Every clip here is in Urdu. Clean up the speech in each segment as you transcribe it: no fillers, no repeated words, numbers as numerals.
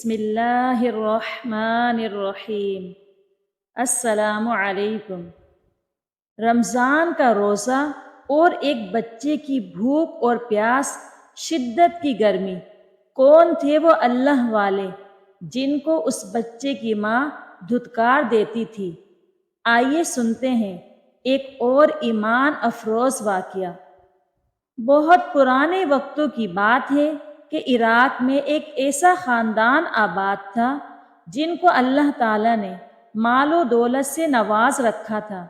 بسم اللہ الرحمن الرحیم۔ السلام علیکم۔ رمضان کا روزہ اور ایک بچے کی بھوک اور پیاس، شدت کی گرمی۔ کون تھے وہ اللہ والے جن کو اس بچے کی ماں دھتکار دیتی تھی؟ آئیے سنتے ہیں ایک اور ایمان افروز واقعہ۔ بہت پرانے وقتوں کی بات ہے کہ عراق میں ایک ایسا خاندان آباد تھا جن کو اللہ تعالیٰ نے مال و دولت سے نواز رکھا تھا،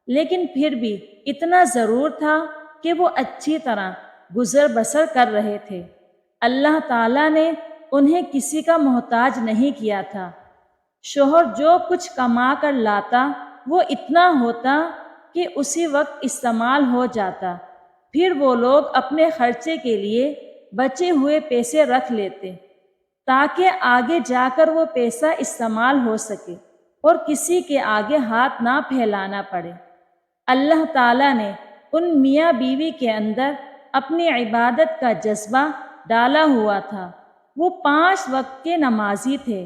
لیکن پھر بھی اتنا ضرور تھا کہ وہ اچھی طرح گزر بسر کر رہے تھے۔ اللہ تعالیٰ نے انہیں کسی کا محتاج نہیں کیا تھا۔ شوہر جو کچھ کما کر لاتا وہ اتنا ہوتا کہ اسی وقت استعمال ہو جاتا، پھر وہ لوگ اپنے خرچے کے لیے بچے ہوئے پیسے رکھ لیتے تاکہ آگے جا کر وہ پیسہ استعمال ہو سکے اور کسی کے آگے ہاتھ نہ پھیلانا پڑے۔ اللہ تعالیٰ نے ان میاں بیوی کے اندر اپنی عبادت کا جذبہ ڈالا ہوا تھا۔ وہ 5 وقت کے نمازی تھے۔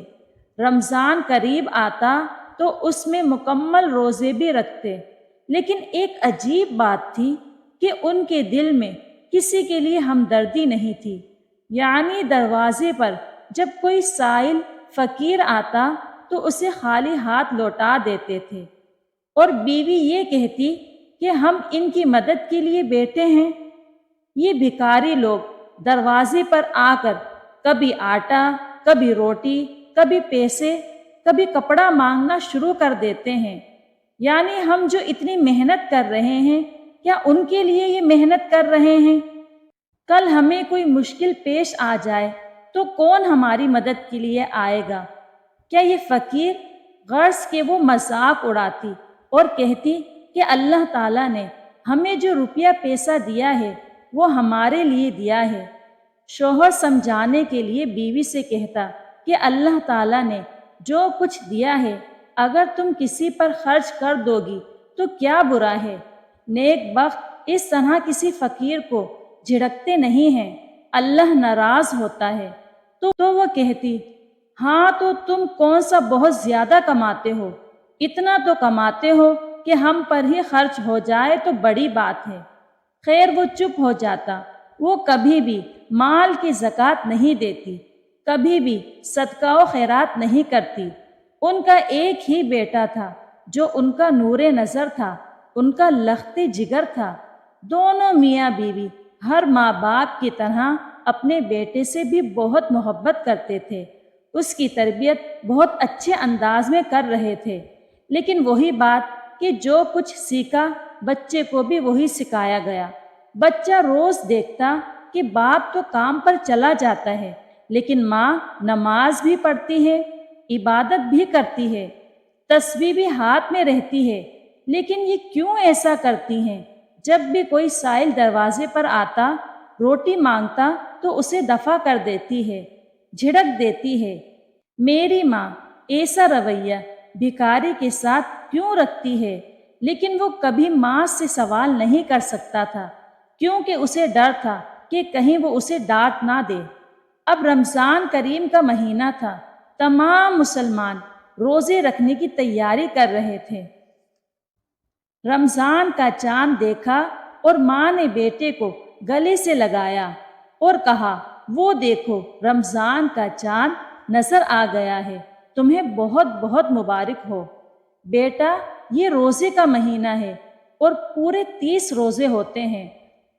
رمضان قریب آتا تو اس میں مکمل روزے بھی رکھتے، لیکن ایک عجیب بات تھی کہ ان کے دل میں کسی کے لیے ہمدردی نہیں تھی۔ یعنی دروازے پر جب کوئی سائل فقیر آتا تو اسے خالی ہاتھ لوٹا دیتے تھے، اور بیوی یہ کہتی کہ ہم ان کی مدد کے لیے بیٹھے ہیں۔ یہ بھکاری لوگ دروازے پر آ کر کبھی آٹا، کبھی روٹی، کبھی پیسے، کبھی کپڑا مانگنا شروع کر دیتے ہیں۔ یعنی ہم جو اتنی محنت کر رہے ہیں، کیا ان کے لیے یہ محنت کر رہے ہیں؟ کل ہمیں کوئی مشکل پیش آ جائے تو کون ہماری مدد کے لیے آئے گا؟ کیا یہ فقیر غرض کہ وہ مذاق اڑاتی اور کہتی کہ اللہ تعالیٰ نے ہمیں جو روپیہ پیسہ دیا ہے وہ ہمارے لیے دیا ہے۔ شوہر سمجھانے کے لیے بیوی سے کہتا کہ اللہ تعالیٰ نے جو کچھ دیا ہے اگر تم کسی پر خرچ کر دو گی تو کیا برا ہے؟ نیک بخت اس طرح کسی فقیر کو جھڑکتے نہیں ہیں، اللہ ناراض ہوتا ہے۔ تو وہ کہتی، ہاں تو تم کون سا بہت زیادہ کماتے ہو؟ اتنا تو کماتے ہو کہ ہم پر ہی خرچ ہو جائے تو بڑی بات ہے۔ خیر وہ چپ ہو جاتا۔ وہ کبھی بھی مال کی زکوٰۃ نہیں دیتی، کبھی بھی صدقہ و خیرات نہیں کرتی۔ ان کا ایک ہی بیٹا تھا جو ان کا نور نظر تھا، ان کا لخت جگر تھا۔ دونوں میاں بیوی ہر ماں باپ کی طرح اپنے بیٹے سے بھی بہت محبت کرتے تھے، اس کی تربیت بہت اچھے انداز میں کر رہے تھے، لیکن وہی بات کہ جو کچھ سیکھا بچے کو بھی وہی سکھایا گیا۔ بچہ روز دیکھتا کہ باپ تو کام پر چلا جاتا ہے، لیکن ماں نماز بھی پڑھتی ہے، عبادت بھی کرتی ہے، تسبیح بھی ہاتھ میں رہتی ہے، لیکن یہ کیوں ایسا کرتی ہیں؟ جب بھی کوئی سائل دروازے پر آتا، روٹی مانگتا تو اسے دفع کر دیتی ہے، جھڑک دیتی ہے۔ میری ماں ایسا رویہ بھکاری کے ساتھ کیوں رکھتی ہے؟ لیکن وہ کبھی ماں سے سوال نہیں کر سکتا تھا، کیونکہ اسے ڈر تھا کہ کہیں وہ اسے ڈانٹ نہ دے۔ اب رمضان کریم کا مہینہ تھا، تمام مسلمان روزے رکھنے کی تیاری کر رہے تھے۔ رمضان کا چاند دیکھا اور ماں نے بیٹے کو گلے سے لگایا اور کہا، وہ دیکھو رمضان کا چاند نظر آ گیا ہے، تمہیں بہت بہت مبارک ہو۔ بیٹا، یہ روزے کا مہینہ ہے اور پورے 30 روزے ہوتے ہیں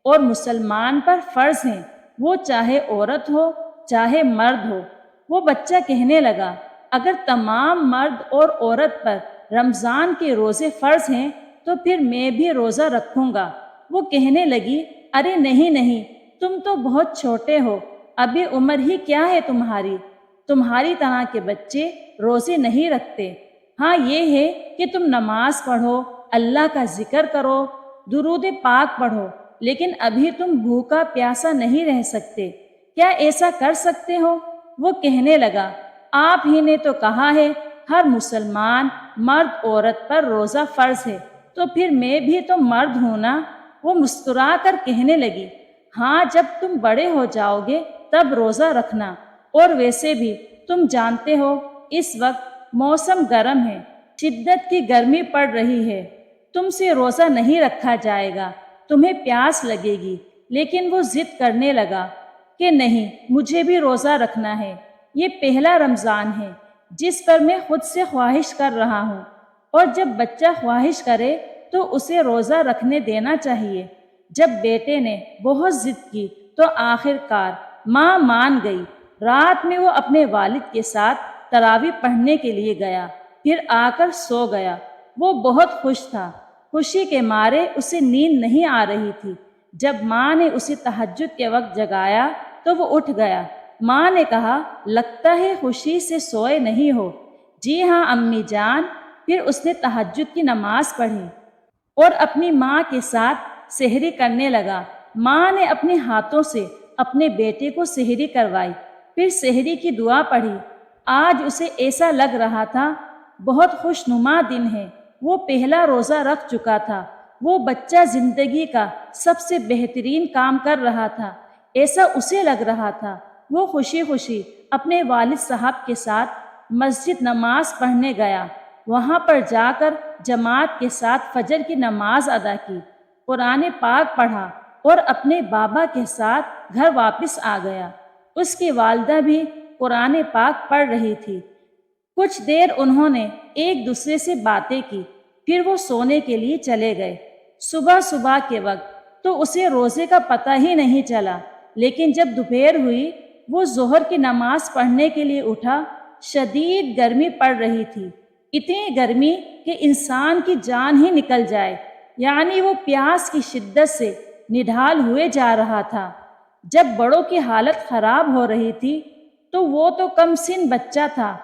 اور مسلمان پر فرض ہیں، وہ چاہے عورت ہو چاہے مرد ہو۔ وہ بچہ کہنے لگا، اگر تمام مرد اور عورت پر رمضان کے روزے فرض ہیں تو پھر میں بھی روزہ رکھوں گا۔ وہ کہنے لگی، ارے نہیں نہیں، تم تو بہت چھوٹے ہو، ابھی عمر ہی کیا ہے تمہاری طرح کے بچے روزے نہیں رکھتے۔ ہاں یہ ہے کہ تم نماز پڑھو، اللہ کا ذکر کرو، درود پاک پڑھو، لیکن ابھی تم بھوکا پیاسا نہیں رہ سکتے، کیا ایسا کر سکتے ہو؟ وہ کہنے لگا، آپ ہی نے تو کہا ہے ہر مسلمان مرد عورت پر روزہ فرض ہے، تو پھر میں بھی تو مرد ہوں نا۔ وہ مسکرا کر کہنے لگی، ہاں جب تم بڑے ہو جاؤ گے تب روزہ رکھنا، اور ویسے بھی تم جانتے ہو اس وقت موسم گرم ہے، شدت کی گرمی پڑ رہی ہے، تم سے روزہ نہیں رکھا جائے گا، تمہیں پیاس لگے گی۔ لیکن وہ ضد کرنے لگا کہ نہیں، مجھے بھی روزہ رکھنا ہے، یہ پہلا رمضان ہے جس پر میں خود سے خواہش کر رہا ہوں، اور جب بچہ خواہش کرے تو اسے روزہ رکھنے دینا چاہیے۔ جب بیٹے نے بہت ضد کی تو آخر کار ماں مان گئی۔ رات میں وہ اپنے والد کے ساتھ تراویح پڑھنے کے لیے گیا، پھر آ کر سو گیا۔ وہ بہت خوش تھا، خوشی کے مارے اسے نیند نہیں آ رہی تھی۔ جب ماں نے اسے تہجد کے وقت جگایا تو وہ اٹھ گیا۔ ماں نے کہا، لگتا ہے خوشی سے سوئے نہیں ہو۔ جی ہاں امی جان۔ پھر اس نے تہجد کی نماز پڑھی اور اپنی ماں کے ساتھ سحری کرنے لگا۔ ماں نے اپنے ہاتھوں سے اپنے بیٹے کو سحری کروائی، پھر سحری کی دعا پڑھی۔ آج اسے ایسا لگ رہا تھا بہت خوش نما دن ہے۔ وہ پہلا روزہ رکھ چکا تھا۔ وہ بچہ زندگی کا سب سے بہترین کام کر رہا تھا، ایسا اسے لگ رہا تھا۔ وہ خوشی خوشی اپنے والد صاحب کے ساتھ مسجد نماز پڑھنے گیا۔ وہاں پر جا کر جماعت کے ساتھ فجر کی نماز ادا کی، قرآن پاک پڑھا اور اپنے بابا کے ساتھ گھر واپس آ گیا۔ اس کی والدہ بھی قرآن پاک پڑھ رہی تھی۔ کچھ دیر انہوں نے ایک دوسرے سے باتیں کی، پھر وہ سونے کے لیے چلے گئے۔ صبح کے وقت تو اسے روزے کا پتہ ہی نہیں چلا، لیکن جب دوپہر ہوئی وہ ظہر کی نماز پڑھنے کے لیے اٹھا۔ شدید گرمی پڑ رہی تھی، اتنی گرمی کہ انسان کی جان ہی نکل جائے، یعنی وہ پیاس کی شدت سے نڈھال ہوئے جا رہا تھا۔ جب بڑوں کی حالت خراب ہو رہی تھی تو وہ تو کم سن بچہ تھا،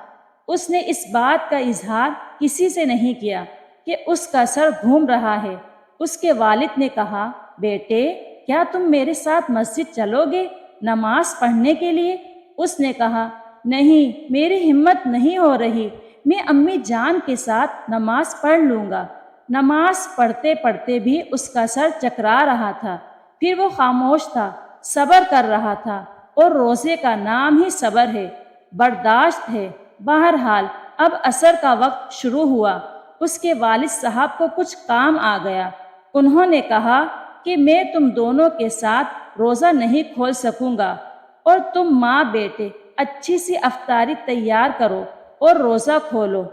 اس نے اس بات کا اظہار کسی سے نہیں کیا کہ اس کا سر گھوم رہا ہے۔ اس کے والد نے کہا، بیٹے کیا تم میرے ساتھ مسجد چلو گے نماز پڑھنے کے لیے؟ اس نے کہا، نہیں، میری ہمت نہیں ہو رہی، میں امی جان کے ساتھ نماز پڑھ لوں گا۔ نماز پڑھتے پڑھتے بھی اس کا سر چکرا رہا تھا، پھر وہ خاموش تھا، صبر کر رہا تھا، اور روزے کا نام ہی صبر ہے، برداشت ہے۔ بہرحال اب عصر کا وقت شروع ہوا۔ اس کے والد صاحب کو کچھ کام آ گیا۔ انہوں نے کہا کہ میں تم دونوں کے ساتھ روزہ نہیں کھول سکوں گا، اور تم ماں بیٹے اچھی سی افطاری تیار کرو اور روزہ کھولو۔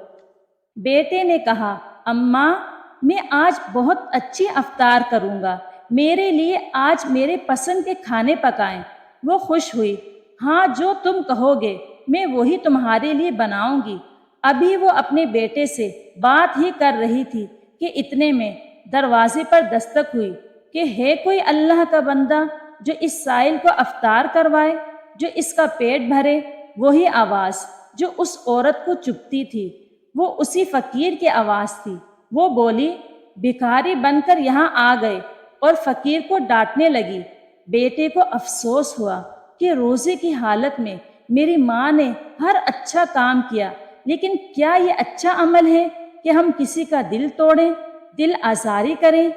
بیٹے نے کہا، اماں میں آج بہت اچھی افطار کروں گا، میرے لیے آج میرے پسند کے کھانے پکائیں۔ وہ خوش ہوئی، ہاں جو تم کہو گے میں وہی تمہارے لیے بناؤں گی۔ ابھی وہ اپنے بیٹے سے بات ہی کر رہی تھی کہ اتنے میں دروازے پر دستک ہوئی کہ ہے کوئی اللہ کا بندہ جو اس سائل کو افطار کروائے، جو اس کا پیٹ بھرے۔ وہی آواز جو اس عورت کو چبھتی تھی وہ اسی فقیر کی آواز تھی۔ وہ بولی، بھکاری بن کر یہاں آ گئے، اور فقیر کو ڈانٹنے لگی۔ بیٹے کو افسوس ہوا کہ روزے کی حالت میں میری ماں نے ہر اچھا کام کیا، لیکن کیا یہ اچھا عمل ہے کہ ہم کسی کا دل توڑیں، دل آزاری کریں؟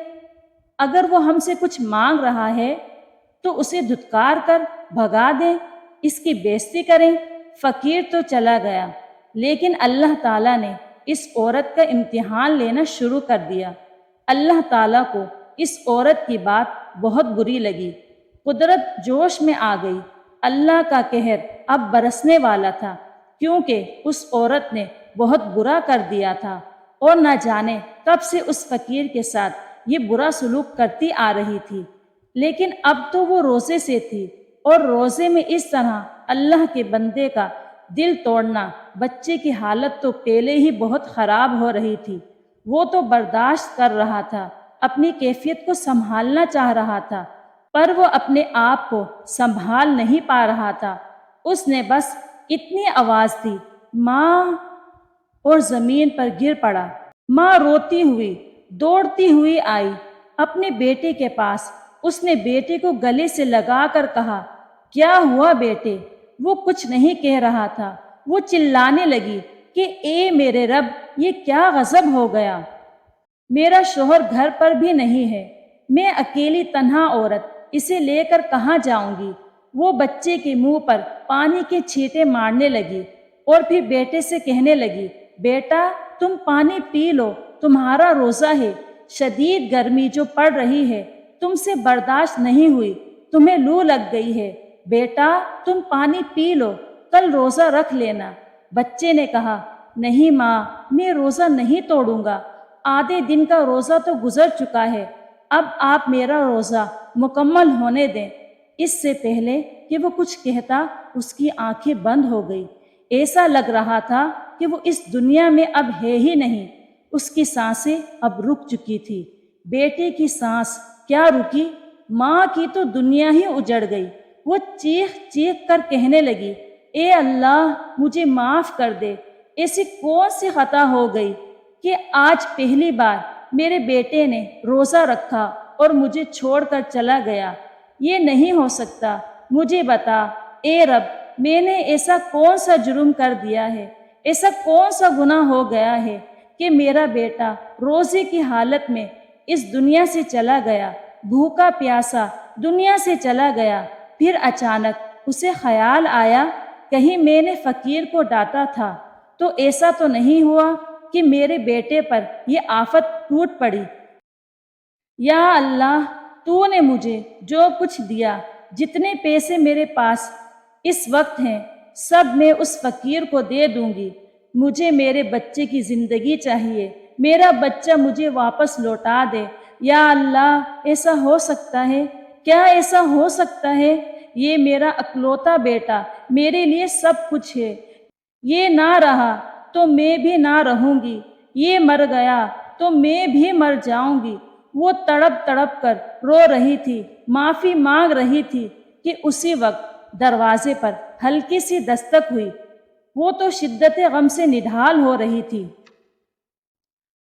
اگر وہ ہم سے کچھ مانگ رہا ہے تو اسے دھتکار کر بھگا دیں، اس کی بے عزتی کریں۔ فقیر تو چلا گیا، لیکن اللہ تعالیٰ نے اس عورت کا امتحان لینا شروع کر دیا۔ اللہ تعالیٰ کو اس عورت کی بات بہت بری لگی۔ قدرت جوش میں آ گئی۔ اللہ کا قہر اب برسنے والا تھا، کیونکہ اس عورت نے بہت برا کر دیا تھا، اور نہ جانے کب سے اس فقیر کے ساتھ یہ برا سلوک کرتی آ رہی تھی۔ لیکن اب تو وہ روزے سے تھی، اور روزے میں اس طرح اللہ کے بندے کا دل توڑنا، بچے کی حالت تو پہلے ہی بہت خراب ہو رہی تھی۔ وہ تو برداشت کر رہا تھا، اپنی کیفیت کو سنبھالنا چاہ رہا تھا، پر وہ اپنے آپ کو سنبھال نہیں پا رہا تھا۔ اس نے بس اتنی آواز دی، ماں، اور زمین پر گر پڑا۔ ماں روتی ہوئی دوڑتی ہوئی آئی اپنے بیٹے کے پاس۔ اس نے بیٹے کو گلے سے لگا کر کہا، کیا ہوا بیٹے؟ وہ کچھ نہیں کہہ رہا تھا۔ وہ چلانے لگی کہ اے میرے رب، یہ کیا غضب ہو گیا؟ میرا شوہر گھر پر بھی نہیں ہے، میں اکیلی تنہا عورت اسے لے کر کہاں جاؤں گی؟ وہ بچے کے منہ پر پانی کے چھینٹے مارنے لگی۔ اور پھر بیٹے سے کہنے لگی، بیٹا تم پانی پی لو، تمہارا روزہ ہے، شدید گرمی جو پڑ رہی ہے تم سے برداشت نہیں ہوئی، تمہیں لو لگ گئی ہے، بیٹا تم پانی پی لو، کل روزہ رکھ لینا۔ بچے نے کہا، نہیں ماں، میں روزہ نہیں توڑوں گا، آدھے دن کا روزہ تو گزر چکا ہے، اب آپ میرا روزہ مکمل ہونے دیں۔ اس سے پہلے کہ وہ کچھ کہتا اس کی آنکھیں بند ہو گئی، ایسا لگ رہا تھا کہ وہ اس دنیا میں اب ہے ہی نہیں۔ اس کی سانسیں اب رک چکی تھی۔ بیٹے کی سانس کیا رکی، ماں کی تو دنیا ہی اجڑ گئی۔ وہ چیخ چیخ کر کہنے لگی، اے اللہ مجھے معاف کر دے، ایسی کون سی خطا ہو گئی کہ آج پہلی بار میرے بیٹے نے روزہ رکھا اور مجھے چھوڑ کر چلا گیا۔ یہ نہیں ہو سکتا، مجھے بتا اے رب، میں نے ایسا کون سا جرم کر دیا ہے، ایسا کون سا گناہ ہو گیا ہے کہ میرا بیٹا روزے کی حالت میں اس دنیا سے چلا گیا، بھوکا پیاسا دنیا سے چلا گیا۔ پھر اچانک اسے خیال آیا، کہیں میں نے فقیر کو ڈانٹا تھا تو ایسا تو نہیں ہوا کہ میرے بیٹے پر یہ آفت ٹوٹ پڑی۔ یا اللہ، تو نے مجھے جو کچھ دیا، جتنے پیسے میرے پاس اس وقت ہیں، سب میں اس فقیر کو دے دوں گی۔ مجھے میرے بچے کی زندگی چاہیے، میرا بچہ مجھے واپس لوٹا دے۔ یا اللہ، ایسا ہو سکتا ہے؟ کیا ایسا ہو سکتا ہے؟ یہ میرا اکلوتا بیٹا میرے لیے سب کچھ ہے، یہ نہ رہا تو میں بھی نہ رہوں گی، یہ مر گیا تو میں بھی مر جاؤں گی۔ وہ تڑپ تڑپ کر رو رہی تھی، معافی مانگ رہی تھی کہ اسی وقت دروازے پر ہلکی سی دستک ہوئی۔ وہ تو شدت غم سے نڈھال ہو رہی تھی۔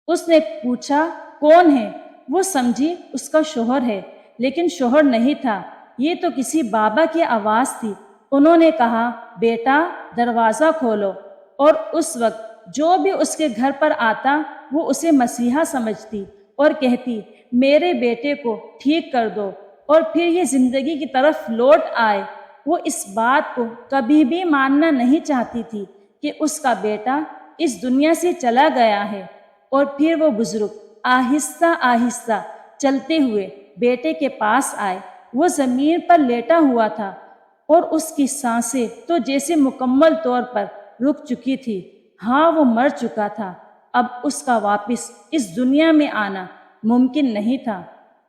اس نے پوچھا، کون ہے؟ وہ سمجھی اس کا شوہر ہے، لیکن شوہر نہیں تھا، یہ تو کسی بابا کی آواز تھی۔ انہوں نے کہا، بیٹا دروازہ کھولو۔ اور اس وقت جو بھی اس کے گھر پر آتا وہ اسے مسیحا سمجھتی اور کہتی، میرے بیٹے کو ٹھیک کر دو اور پھر یہ زندگی کی طرف لوٹ آئے۔ وہ اس بات کو کبھی بھی ماننا نہیں چاہتی تھی کہ اس کا بیٹا اس دنیا سے چلا گیا ہے۔ اور پھر وہ بزرگ آہستہ آہستہ چلتے ہوئے بیٹے کے پاس آئے۔ وہ زمین پر لیٹا ہوا تھا اور اس کی سانسیں تو جیسے مکمل طور پر رک چکی تھی۔ ہاں، وہ مر چکا تھا، اب اس کا واپس اس دنیا میں آنا ممکن نہیں تھا۔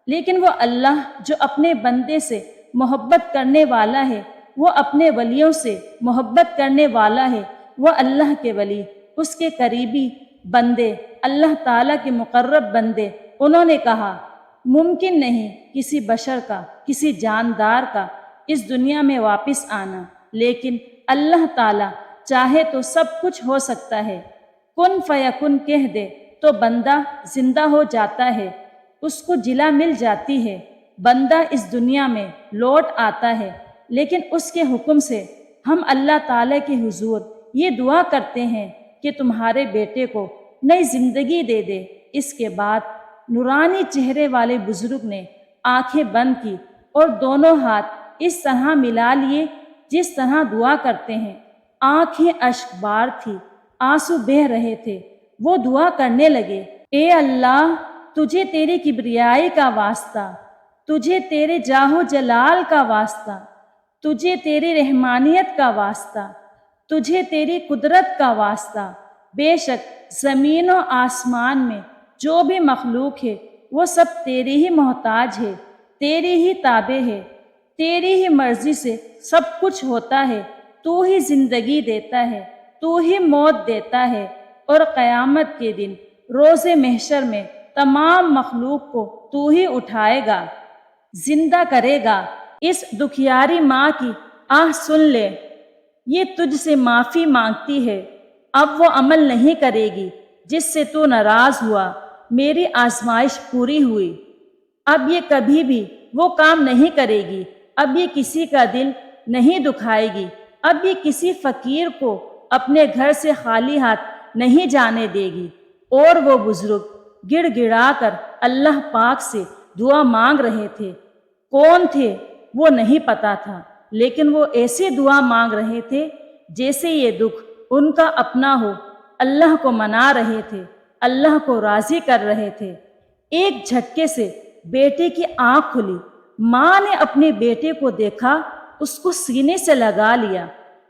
لیکن وہ اللہ جو اپنے بندے سے محبت کرنے والا ہے، وہ اپنے ولیوں سے محبت کرنے والا ہے۔ وہ اللہ کے ولی، اس کے قریبی بندے، اللہ تعالیٰ کے مقرب بندے، انہوں نے کہا، ممکن نہیں کسی بشر کا، کسی جاندار کا اس دنیا میں واپس آنا، لیکن اللہ تعالیٰ چاہے تو سب کچھ ہو سکتا ہے۔ کن فیکن کہہ دے تو بندہ زندہ ہو جاتا ہے، اس کو جلا مل جاتی ہے، بندہ اس دنیا میں لوٹ آتا ہے۔ لیکن اس کے حکم سے ہم اللہ تعالیٰ کے حضور یہ دعا کرتے ہیں کہ تمہارے بیٹے کو نئی زندگی دے دے۔ اس کے بعد نورانی چہرے والے بزرگ نے آنکھیں بند کی اور دونوں ہاتھ اس طرح ملا لیے جس طرح دعا کرتے ہیں۔ آنکھیں اشک بار تھی، آنسو بہہ رہے تھے۔ وہ دعا کرنے لگے، اے اللہ، تجھے تیری کبریائی کا واسطہ، تجھے تیرے جاہ و جلال کا واسطہ، تجھے تیری رحمانیت کا واسطہ، تجھے تیری قدرت کا واسطہ۔ بے شک زمین و آسمان میں جو بھی مخلوق ہے وہ سب تیری ہی محتاج ہے، تیری ہی تابع ہے، تیری ہی مرضی سے سب کچھ ہوتا ہے۔ تو ہی زندگی دیتا ہے، تو ہی موت دیتا ہے، اور قیامت کے دن روز محشر میں تمام مخلوق کو تو ہی اٹھائے گا، زندہ کرے گا۔ اس دکھیاری ماں کی آہ سن لے، یہ تجھ سے معافی مانگتی ہے، اب وہ عمل نہیں کرے گی جس سے تو ناراض ہوا۔ میری آزمائش پوری ہوئی، اب یہ کبھی بھی وہ کام نہیں کرے گی، اب یہ کسی کا دل نہیں دکھائے گی، اب یہ کسی فقیر کو اپنے گھر سے خالی ہاتھ نہیں جانے دے گی۔ اور وہ بزرگ گڑ گڑا کر اللہ پاک سے دعا مانگ رہے تھے۔ کون تھے وہ نہیں پتا تھا، لیکن وہ ایسی دعا مانگ رہے تھے جیسے یہ دکھ ان کا اپنا ہو، اللہ کو منا رہے تھے، اللہ کو راضی کر رہے تھے۔ ایک جھٹکے سے بیٹے کی آنکھ کھلی۔ ماں نے اپنے بیٹے کو دیکھا، اس کو سینے سے لگا لیا۔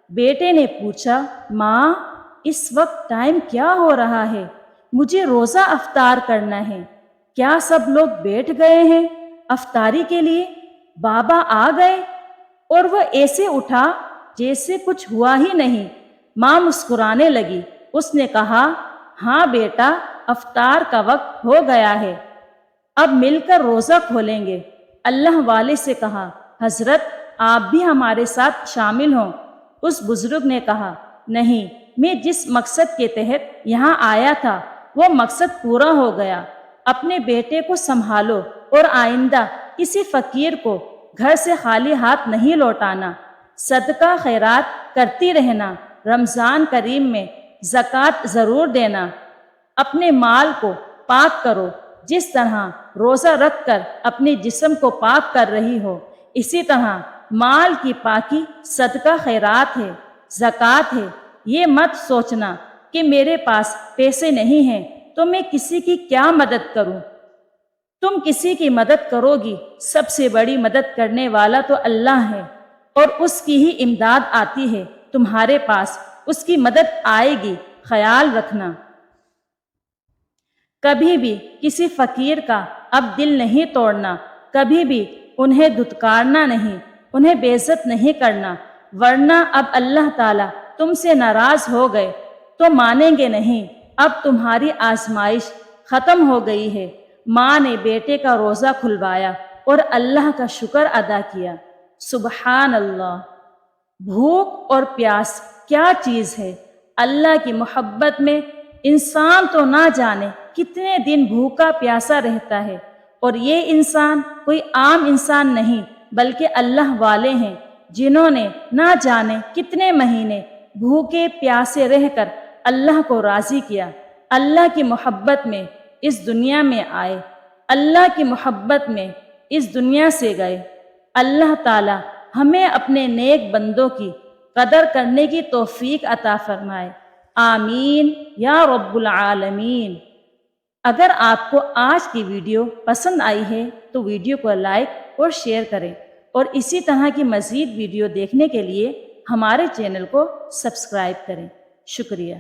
بیٹے نے پوچھا، ماں اس وقت ٹائم کیا ہو رہا ہے؟ مجھے روزہ افطار کرنا ہے۔ کیا سب لوگ بیٹھ گئے ہیں افطاری کے لیے؟ بابا آ گئے؟ اور وہ ایسے اٹھا جیسے کچھ ہوا ہی نہیں۔ ماں مسکرانے لگی۔ اس نے کہا، ہاں بیٹا، افطار کا وقت ہو گیا ہے، اب مل کر روزہ کھولیں گے۔ اللہ والے سے کہا، حضرت آپ بھی ہمارے ساتھ شامل ہوں۔ اس بزرگ نے کہا، نہیں، میں جس مقصد کے تحت یہاں آیا تھا وہ مقصد پورا ہو گیا۔ اپنے بیٹے کو سنبھالو اور آئندہ کسی فقیر کو گھر سے خالی ہاتھ نہیں لوٹانا۔ صدقہ خیرات کرتی رہنا۔ رمضان کریم میں زکوٰۃ ضرور دینا۔ اپنے مال کو پاک کرو، جس طرح روزہ رکھ کر اپنے جسم کو پاک کر رہی ہو، اسی طرح مال کی پاکی صدقہ خیرات ہے، زکوٰۃ ہے۔ یہ مت سوچنا کہ میرے پاس پیسے نہیں ہیں تو میں کسی کی کیا مدد کروں۔ تم کسی کی مدد کرو گی، سب سے بڑی مدد کرنے والا تو اللہ ہے، اور اس کی ہی امداد آتی ہے تمہارے پاس، اس کی مدد آئے گی، خیال رکھنا۔ کبھی بھی کسی فقیر کا اب دل نہیں توڑنا، کبھی بھی انہیں دھتکارنا نہیں، انہیں بے عزت نہیں کرنا، ورنہ اب اللہ تعالیٰ تم سے ناراض ہو گئے تو مانیں گے نہیں۔ اب تمہاری آزمائش ختم ہو گئی ہے۔ ماں نے بیٹے کا روزہ کھلوایا اور اللہ کا شکر ادا کیا۔ سبحان اللہ! بھوک اور پیاس کیا چیز ہے! اللہ کی محبت میں انسان تو نہ جانے کتنے دن بھوکا پیاسا رہتا ہے، اور یہ انسان کوئی عام انسان نہیں بلکہ اللہ والے ہیں، جنہوں نے نہ جانے کتنے مہینے بھوکے پیاسے رہ کر اللہ کو راضی کیا۔ اللہ کی محبت میں اس دنیا میں آئے، اللہ کی محبت میں اس دنیا سے گئے۔ اللہ تعالی ہمیں اپنے نیک بندوں کی قدر کرنے کی توفیق عطا فرمائے۔ آمین یا رب العالمین۔ اگر آپ کو آج کی ویڈیو پسند آئی ہے تو ویڈیو کو لائک اور شیئر کریں، اور اسی طرح کی مزید ویڈیو دیکھنے کے لیے ہمارے چینل کو سبسکرائب کریں۔ شکریہ۔